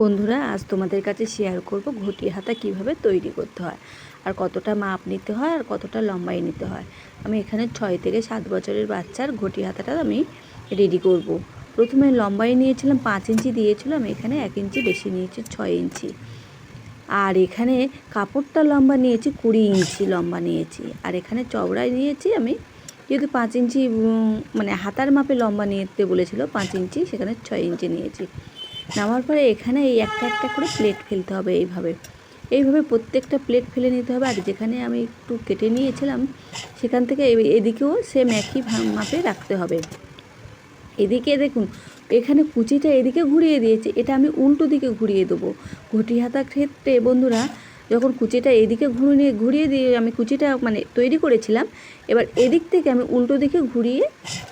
বন্ধুরা, আজ তোমাদের কাছে শেয়ার করব ঘটি হাতা কিভাবে তৈরি করতে হয় আর কতটা মাপ নিতে হয় আর কতটা লম্বাই নিতে হয়। আমি এখানে 6 থেকে 7 বছরের বাচ্চার ঘটি হাতাটা আমি রেডি করব। প্রথমে লম্বাই নিয়েছিলাম 5 ইঞ্চি দিয়েছিল, আমি এখানে 1 ইঞ্চি বেশি নিয়েছি 6 ইঞ্চি। আর এখানে কাপড়টা লম্বা নিয়েছি 20 ইঞ্চি লম্বা নিয়েছি। আর এখানে চওড়ায় নিয়েছি আমি, যেহেতু 5 ইঞ্চি মানে হাতার মাপে লম্বা নিতে বলেছিল 5 ইঞ্চি, সেখানে 6 ইঞ্চি নিয়েছি। নামার পরে এখানে এই একটা একটা করে প্লেট ফেলতে হবে। এইভাবে প্রত্যেকটা প্লেট ফেলে নিতে হবে। আর যেখানে আমি একটু কেটে নিয়েছিলাম সেখান থেকে এদিকেও সেম একই মাপে রাখতে হবে। এদিকে দেখুন, এখানে কুচিটা এদিকে ঘুরিয়ে দিয়েছি, এটা আমি উল্টো দিকে ঘুরিয়ে দেবো। ঘটি হাতার ক্ষেত্রে বন্ধুরা, যখন কুচিটা এদিকে ঘুরিয়ে দিয়ে আমি কুচিটা মানে তৈরি করেছিলাম, এবার এদিক থেকে আমি উল্টো দিকে ঘুরিয়ে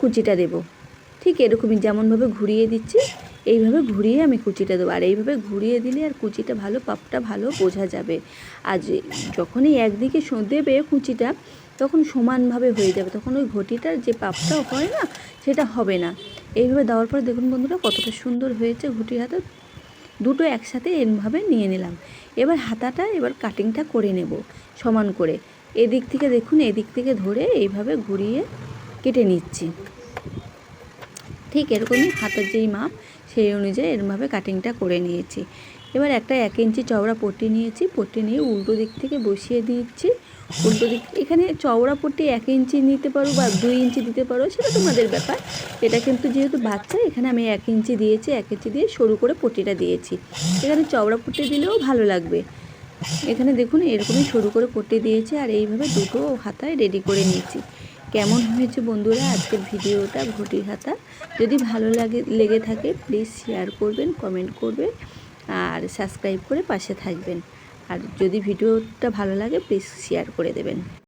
কুচিটা দেব। ঠিক এরকমই যেমনভাবে ঘুরিয়ে দিচ্ছি, এইভাবে ঘুরিয়ে আমি কুচিটা দেবো। আর এইভাবে ঘুরিয়ে দিলে আর কুচিটা ভালো, পাপটা ভালো বোঝা যাবে। আর যখনই একদিকে দেবে কুচিটা, তখন সমানভাবে হয়ে যাবে, তখন ওই ঘটিটার যে পাপটা হয় না, সেটা হবে না। এইভাবে দেওয়ার পরে দেখুন বন্ধুরা, কতটা সুন্দর হয়েছে ঘটি হাতা। দুটো একসাথে এরমভাবে নিয়ে নিলাম। এবার হাতাটা কাটিংটা করে নেব সমান করে। এদিক থেকে দেখুন, এদিক থেকে ধরে এইভাবে ঘুরিয়ে কেটে নিচ্ছি। ঠিক এরকমই হাতের যেই মাপ সেই অনুযায়ী এরমভাবে কাটিংটা করে নিয়েছি। এবার একটা 1 ইঞ্চি চওড়া পট্টি নিয়েছি, পট্টি নিয়ে উল্টো দিক থেকে বসিয়ে দিচ্ছি। উল্টো দিক, এখানে চওড়া পট্টি 1 ইঞ্চি নিতে পারো বা 2 ইঞ্চি দিতে পারো, সেটা তোমাদের ব্যাপার। এটা কিন্তু যেহেতু বাচ্চা, এখানে আমি 1 ইঞ্চি দিয়েছি, 1 ইঞ্চি দিয়ে সরু করে পট্টিটা দিয়েছি। এখানে চওড়া পট্টি দিলেও ভালো লাগবে। এখানে দেখুন এরকমই সরু করে পট্টি দিয়েছি। আর এইভাবে দুটো হাতায় রেডি করে নিয়েছি। কেমন হয়েছে বন্ধুরা আজকের ভিডিওটা ঘটি হাতা? যদি ভালো লেগে থাকে প্লিজ শেয়ার করবেন, কমেন্ট করবেন আর সাবস্ক্রাইব করে পাশে থাকবেন। আর যদি ভিডিওটা ভালো লাগে প্লিজ শেয়ার করে দেবেন।